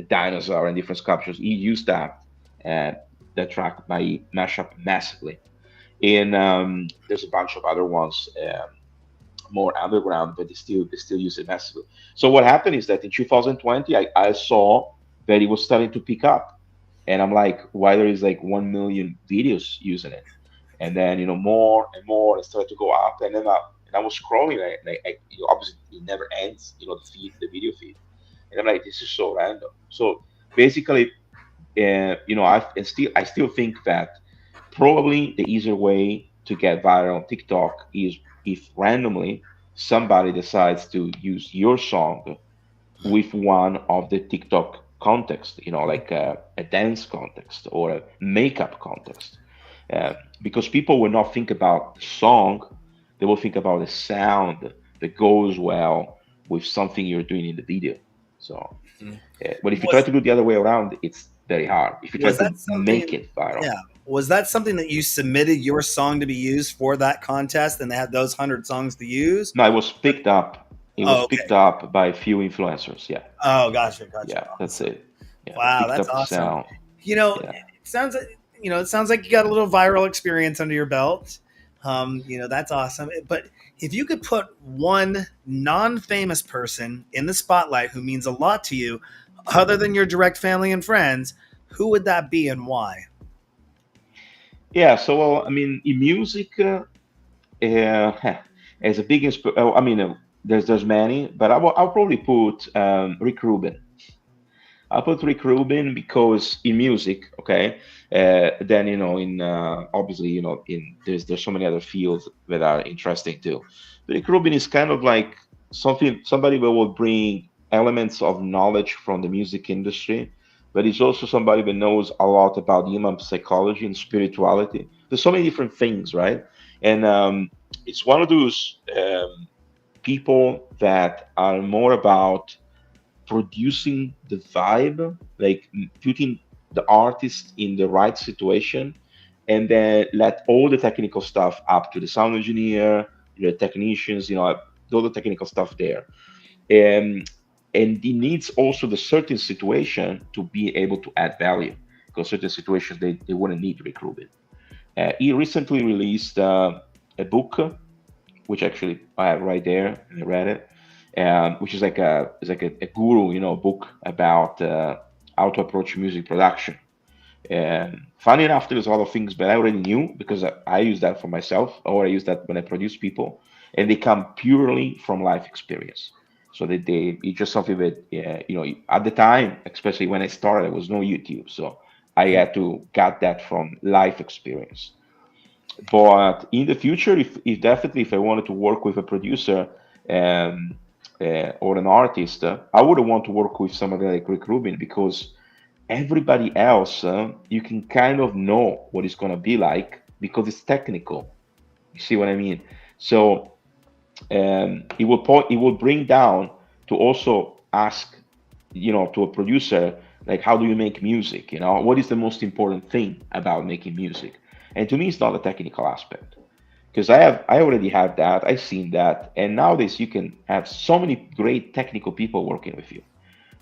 Speaker 2: dinosaur and different sculptures. He used uh, that track by Mashup massively, and there's a bunch of other ones. More underground, but they still use it massively. So what happened is that in 2020, I saw that it was starting to pick up, and I'm like, why there is like 1 million videos using it, and then more and more it started to go up, and then I was scrolling, obviously it never ends, the video feed, and I'm like, this is so random. So basically, I still think that probably the easier way to get viral on TikTok is if randomly somebody decides to use your song with one of the TikTok context, like a dance context or a makeup context. Because people will not think about the song, they will think about the sound that goes well with something you're doing in the video. So, but if you try
Speaker 1: was
Speaker 2: to do the other way around, it's very hard. If you try
Speaker 1: was
Speaker 2: to
Speaker 1: that
Speaker 2: make
Speaker 1: something
Speaker 2: it viral.
Speaker 1: Yeah, was that something that you submitted your song to be used for that contest, and they had those 100 songs to use?
Speaker 2: No, it was picked up. It was
Speaker 1: Oh,
Speaker 2: picked
Speaker 1: okay.
Speaker 2: up by a few influencers. Yeah,
Speaker 1: Oh, gotcha.
Speaker 2: yeah, that's
Speaker 1: Awesome.
Speaker 2: it. Yeah, they
Speaker 1: Wow,
Speaker 2: picked
Speaker 1: that's
Speaker 2: up the
Speaker 1: awesome.
Speaker 2: sound. Yeah,
Speaker 1: It sounds like you got a little viral experience under your belt. That's awesome. But if you could put one non-famous person in the spotlight who means a lot to you, other than your direct family and friends, who would that be and why?
Speaker 2: yeah. So, well, I mean, in music, as a big I mean, there's many, but I'll probably put Rick Rubin. I'll put Rick Rubin because in music, okay, then in obviously in there's so many other fields that are interesting too. But Rick Rubin is kind of like somebody that will bring elements of knowledge from the music industry, but he's also somebody that knows a lot about human psychology and spirituality. There's so many different things, right? And it's one of those people that are more about producing the vibe, like putting the artist in the right situation, and then let all the technical stuff up to the sound engineer, the technicians, all the technical stuff there. And and it needs also the certain situation to be able to add value, because certain situations they wouldn't need Rick Rubin. He recently released a book, which actually I have right there, and I read it, which is like a guru, book about how to approach music production. And funny enough, there's a lot of things that I already knew because I use that for myself, or I use that when I produce people, and they come purely from life experience. So it's just something that at the time, especially when I started, there was no YouTube, so I had to get that from life experience. But in the future, if definitely if I wanted to work with a producer um, or an artist, I would want to work with somebody like Rick Rubin because everybody else, you can kind of know what it's going to be like because it's technical. You see what I mean? So it will bring down to also ask, to a producer, like, how do you make music? What is the most important thing about making music? And to me, it's not a technical aspect because I already have that. I've seen that, and nowadays you can have so many great technical people working with you.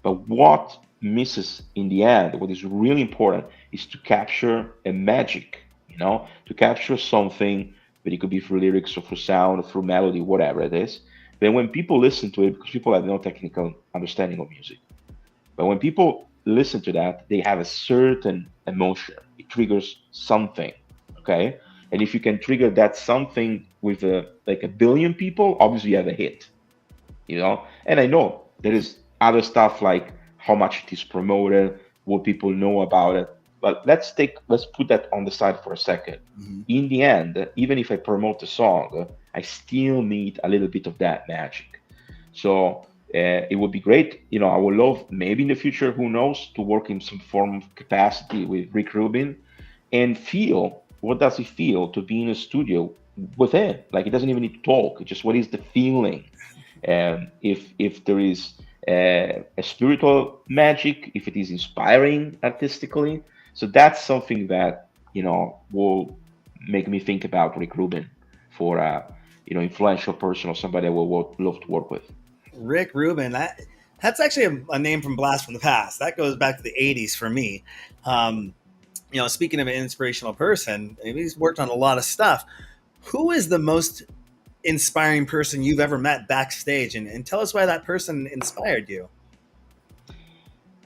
Speaker 2: But what misses in the end, what is really important, is to capture a magic, to capture something, but it could be through lyrics or through sound or through melody, whatever it is. Then when people listen to it, because people have no technical understanding of music, but when people listen to that, they have a certain emotion. It triggers something, okay? And if you can trigger that something with like a billion people, obviously you have a hit. And I know there is other stuff like how much it is promoted, what people know about it. But let's put that on the side for a second.
Speaker 1: Mhm.
Speaker 2: In the end, even if I promote a song, I still need a little bit of that magic. So it would be great. I would love maybe in the future, who knows, to work in some form of capacity with Rick Rubin and feel what does it feel to be in a studio with him. Like, it doesn't even need to talk. It's just what is the feeling. If there is a spiritual magic, if it is inspiring artistically, so that's something that will make me think about Rick Rubin for influential person or somebody I will love to work with.
Speaker 1: Rick Rubin, that's actually a name from Blast from the Past. That goes back to the '80s for me. Um, Speaking of an inspirational person, he's worked on a lot of stuff. Who is the most inspiring person you've ever met backstage, and tell us why that person inspired you?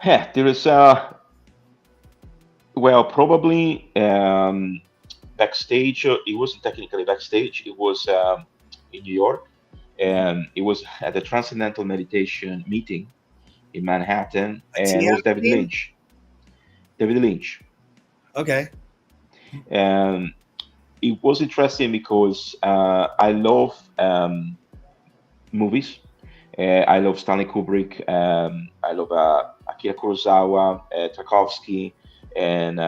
Speaker 2: There is well, probably backstage. It wasn't technically backstage. It was in New York, and it was at the Transcendental Meditation meeting in Manhattan,
Speaker 1: A
Speaker 2: and it
Speaker 1: TM
Speaker 2: was David
Speaker 1: team?
Speaker 2: Lynch. David Lynch.
Speaker 1: Okay.
Speaker 2: And it was interesting because I love movies. I love Stanley Kubrick. I love Akira Kurosawa, Tarkovsky, and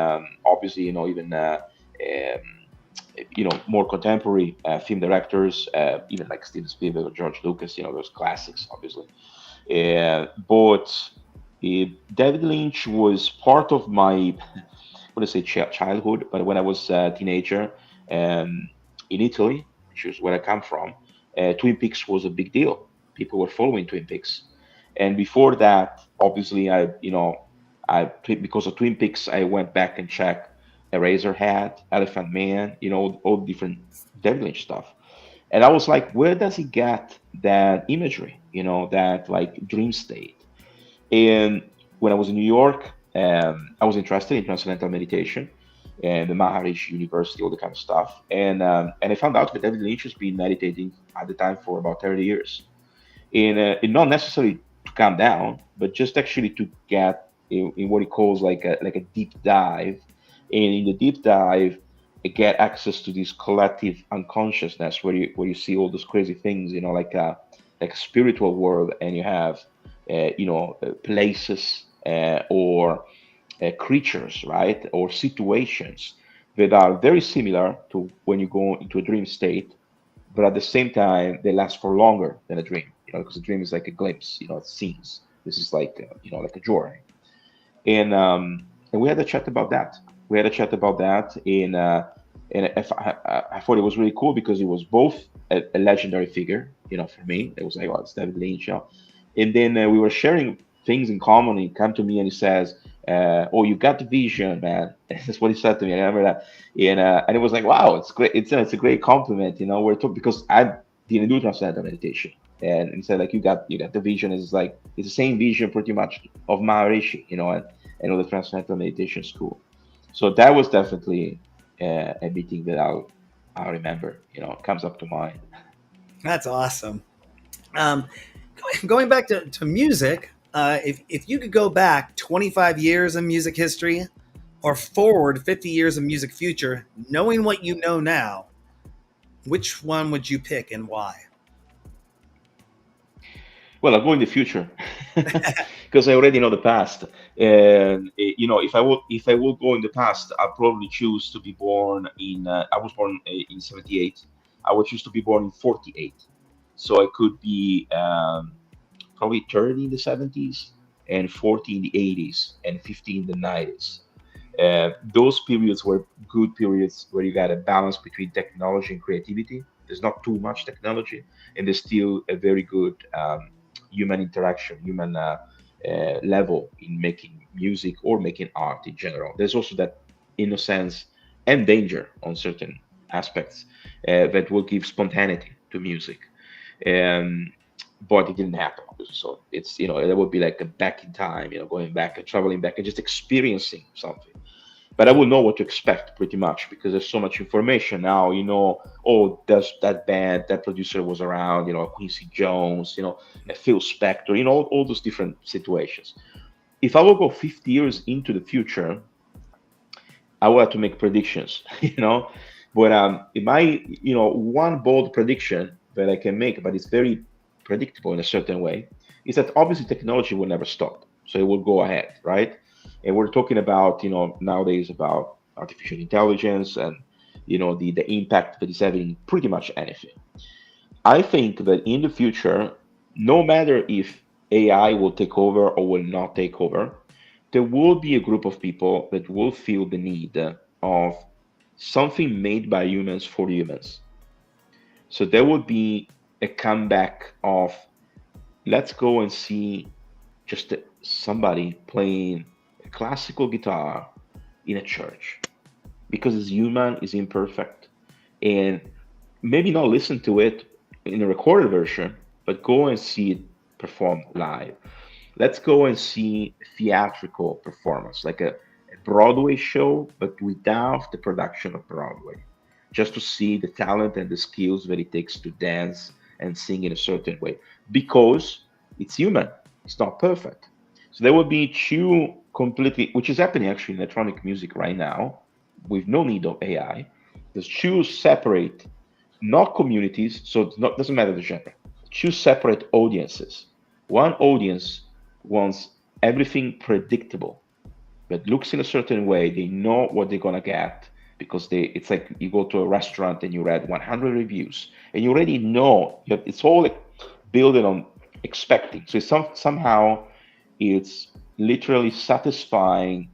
Speaker 2: obviously, even more contemporary film directors, even like Steven Spielberg or George Lucas. Those classics, obviously. But David Lynch was part of my, I want to say childhood, but when I was a teenager um, in Italy, which is where I come from, Twin Peaks was a big deal. People were following Twin Peaks, and before that, obviously, because of Twin Peaks, I went back and checked Eraserhead, Elephant Man, all different David Lynch stuff, and I was like, where does he get that imagery? That like dream state. And when I was in New York, I was interested in transcendental meditation and the Maharishi University, all the kind of stuff. And I found out that David Lynch has been meditating at the time for about 30 years. And not necessarily to calm down, but just actually to get in what he calls like a deep dive. And in the deep dive, get access to this collective unconsciousness where you see all those crazy things, like a spiritual world, and you have places or creatures, right, or situations that are very similar to when you go into a dream state, but at the same time they last for longer than a dream. Because a dream is like a glimpse. It scenes. This is like like a journey. And we had a chat about that. We had a chat about that and I thought it was really cool because it was both a legendary figure, for me. It was like, oh, it's David Lynch, and then we were sharing things in common. He came to me and he says, "Oh, you got the vision, man." That's what he said to me. I remember that, and it was like, "Wow, it's great. It's a great compliment." We're talking because I didn't do transcendental meditation, and he said like, "You got the vision." Is like it's the same vision pretty much of Maharishi, and all the transcendental meditation school. So that was definitely a meeting that I'll remember. Comes up to mind.
Speaker 1: That's awesome. Um, going back to music, if you could go back 25 years in music history, or forward 50 years of music future, knowing what you know now, which one would you pick and why?
Speaker 2: Well, I'll go in the future because I already know the past. And if I would go in the past, I'd probably choose to be born in. I was born in '78. I would choose to be born in '48, so I could be probably 30 in the '70s, and 40 in the '80s, and 50 in the '90s. Those periods were good periods where you got a balance between technology and creativity. There's not too much technology, and there's still a very good human interaction, human level in making music or making art in general. There's also that innocence and danger on certain aspects that will give spontaneity to music. Um, but it didn't happen, obviously. So it's, that would be like a back in time, going back and traveling back and just experiencing something. But I will know what to expect pretty much because there's so much information now. Oh, does that band, that producer was around, Quincy Jones, Phil Spector, all those different situations. If I will go 50 years into the future, I will have to make predictions, But in my, one bold prediction that I can make, but it's very predictable in a certain way, is that obviously technology will never stop. So it will go ahead, right? And we're talking about, nowadays about artificial intelligence and, the impact that it's having in pretty much anything. I think that in the future, no matter if AI will take over or will not take over, there will be a group of people that will feel the need of something made by humans for humans. So there will be a comeback of let's go and see just somebody playing a classical guitar in a church because it's human, it's imperfect, and maybe not listen to it in a recorded version, but go and see it performed live. Let's go and see theatrical performance, like a Broadway show, but without the production of Broadway, just to see the talent and the skills that it takes to dance and sing in a certain way, because it's human, it's not perfect. So there will be two completely, which is happening actually in electronic music right now, with no need of AI. There's two separate, not communities, so doesn't matter the genre. Two separate audiences. One audience wants everything predictable, that looks in a certain way. They know what they're gonna get because it's like you go to a restaurant and you read 100 reviews and you already know it's all like building on expecting. So somehow it's literally satisfying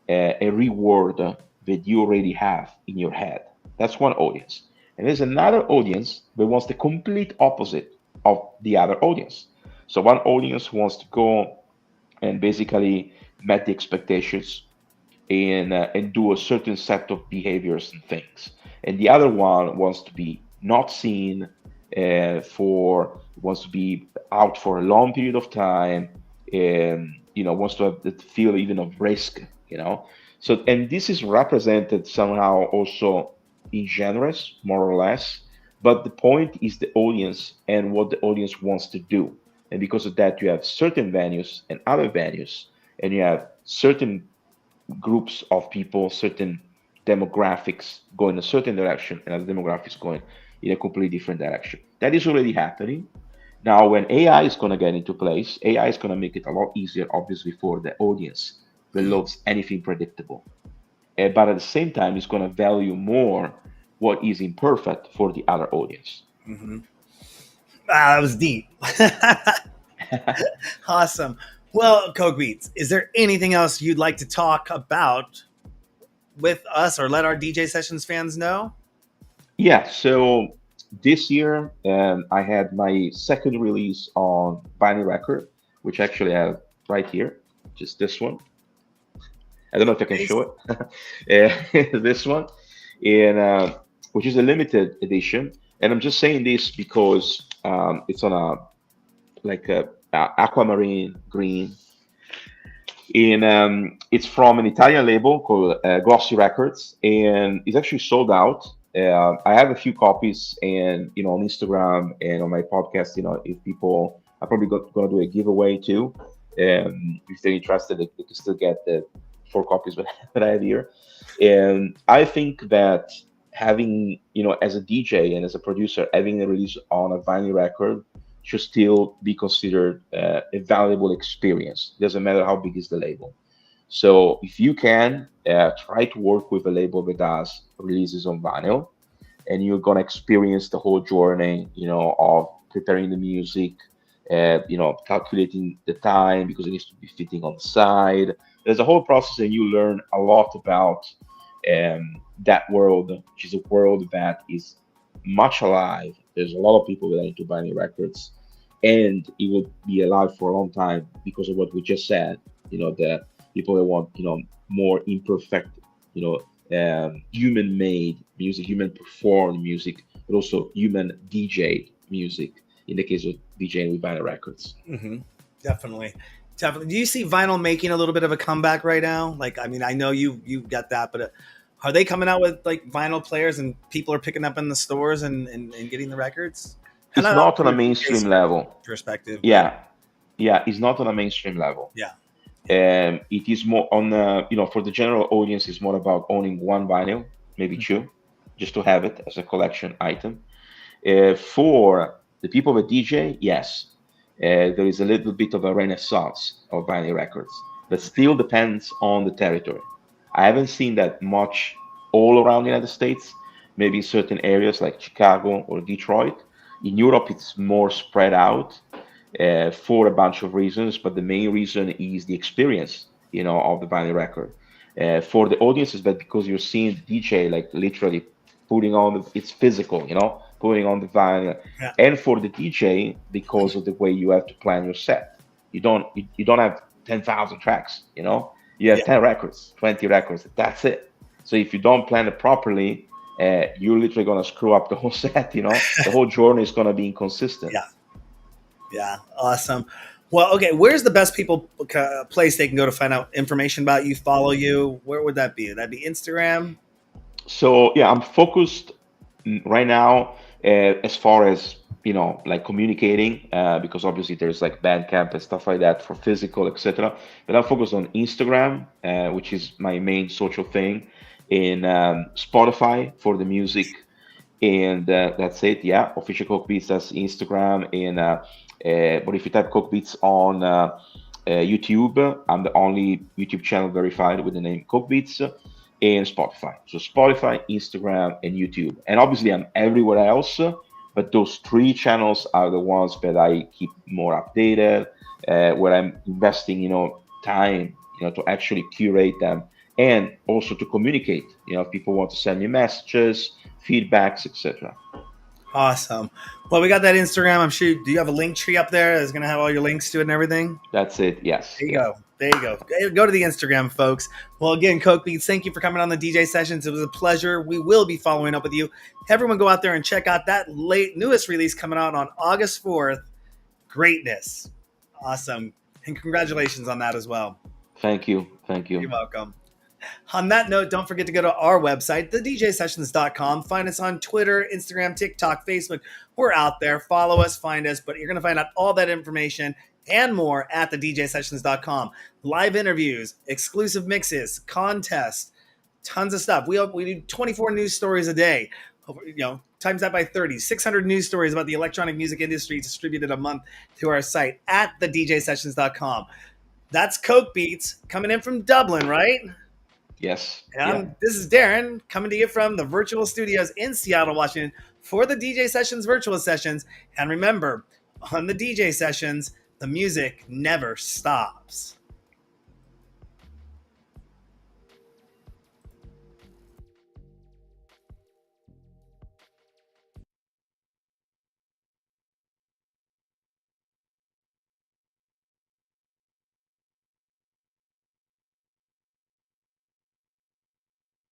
Speaker 2: a reward that you already have in your head. That's one audience. And there's another audience that wants the complete opposite of the other audience. So one audience wants to go and basically met the expectations and do a certain set of behaviors and things, and the other one wants to be not seen for wants to be out for a long period of time, and wants to have the feel even of risk. So, and this is represented somehow also in genres, more or less, but the point is the audience and what the audience wants to do. And because of that, you have certain venues and other venues, and you have certain groups of people, certain demographics go in a certain direction, and other demographics going in a completely different direction. That is already happening. Now, when AI is going to get into place, AI is going to make it a lot easier, obviously, for the audience that loves anything predictable. But at the same time, it's going to value more what is imperfect for the other audience.
Speaker 1: Mm-hmm. That was deep. Awesome. Well, Coke Beats, is there anything else you'd like to talk about with us or let our DJ Sessions fans know?
Speaker 2: Yeah, so this year I had my second release on Vinyl Record, which actually I have right here, just this one. I don't know if I can show it. This one, and which is a limited edition. And I'm just saying this because it's on a like a aquamarine green, and it's from an Italian label called Glossy Records, and it's actually sold out. I have a few copies, and on Instagram and on my podcast, if people, I'm probably gonna do a giveaway too. If they're interested, they can still get 4 copies that I have here. And I think that having, as a DJ and as a producer, having a release on a vinyl record should still be considered a valuable experience. Doesn't matter how big is the label. So if you can, try to work with a label that does releases on vinyl, and you're gonna experience the whole journey, of preparing the music, calculating the time because it needs to be fitting on the side. There's a whole process, and you learn a lot about that world, which is a world that is much alive. There's a lot of people that are into vinyl records, and it will be alive for a long time because of what we just said. The people that want, more imperfect, human-made music, human-performed music, but also human DJ music. In the case of DJing with vinyl records.
Speaker 1: Mm-hmm. Definitely. Do you see vinyl making a little bit of a comeback right now? Like, I mean, I know you got that, but are they coming out with like vinyl players and people are picking up in the stores and getting the records?
Speaker 2: It's not on a mainstream level.
Speaker 1: Perspective.
Speaker 2: Yeah, it's not on a mainstream level.
Speaker 1: Yeah.
Speaker 2: It is more on for the general audience. It's more about owning one vinyl, maybe two, just to have it as a collection item. For the people that DJ, yes, there is a little bit of a renaissance of vinyl records, but still depends on the territory. I haven't seen that much all around the United States, maybe in certain areas like Chicago or Detroit. In Europe, it's more spread out for a bunch of reasons, but the main reason is the experience, of the vinyl record. For the audiences, that because you're seeing the DJ like literally putting on it's physical, putting on the vinyl, and for the DJ because of the way you have to plan your set. You don't have 10,000 tracks, you have 10 records, 20 records. That's it. So if you don't plan it properly, you're literally gonna screw up the whole set. The whole journey is gonna be inconsistent.
Speaker 1: Yeah, awesome. Well, okay, where's the best place they can go to find out information about you, follow you? Where would that be? That'd be Instagram.
Speaker 2: So yeah, I'm focused right now as far as like communicating, because obviously there's like Bandcamp and stuff like that for physical, etc. But I'm focused on Instagram, which is my main social thing, in Spotify for the music, and that's it. Yeah, official Coke Beats. That's Instagram, and but if you type Coke Beats on YouTube, I'm the only YouTube channel verified with the name Coke Beats. And Spotify. So Spotify, Instagram, and YouTube. And obviously I'm everywhere else, but those 3 channels are the ones that I keep more updated, where I'm investing, time, to actually curate them and also to communicate. If people want to send me messages, feedbacks, etc.
Speaker 1: Awesome. Well, we got that Instagram. I'm sure. Do you have a link tree up there that's going to have all your links to it and everything?
Speaker 2: That's it. Yes.
Speaker 1: There you go. There you go. Go to the Instagram, folks. Well, again, Coke Beats, thank you for coming on the DJ Sessions. It was a pleasure. We will be following up with you. Everyone go out there and check out that newest release coming out on August 4th. Greatness. Awesome. And congratulations on that as well.
Speaker 2: Thank you.
Speaker 1: You're welcome. On that note, don't forget to go to our website, thedjsessions.com. Find us on Twitter, Instagram, TikTok, Facebook. We're out there. Follow us, find us. But you're going to find out all that information and more at thedjsessions.com. Live interviews, exclusive mixes, contests, tons of stuff. We do 24 news stories a day. Times that by 30, 600 news stories about the electronic music industry distributed a month to our site at thedjsessions.com. That's Coke Beats coming in from Dublin, right?
Speaker 2: Yes.
Speaker 1: This is Darren coming to you from the virtual studios in Seattle, Washington for the DJ Sessions virtual sessions. And remember, on the DJ Sessions, the music never stops.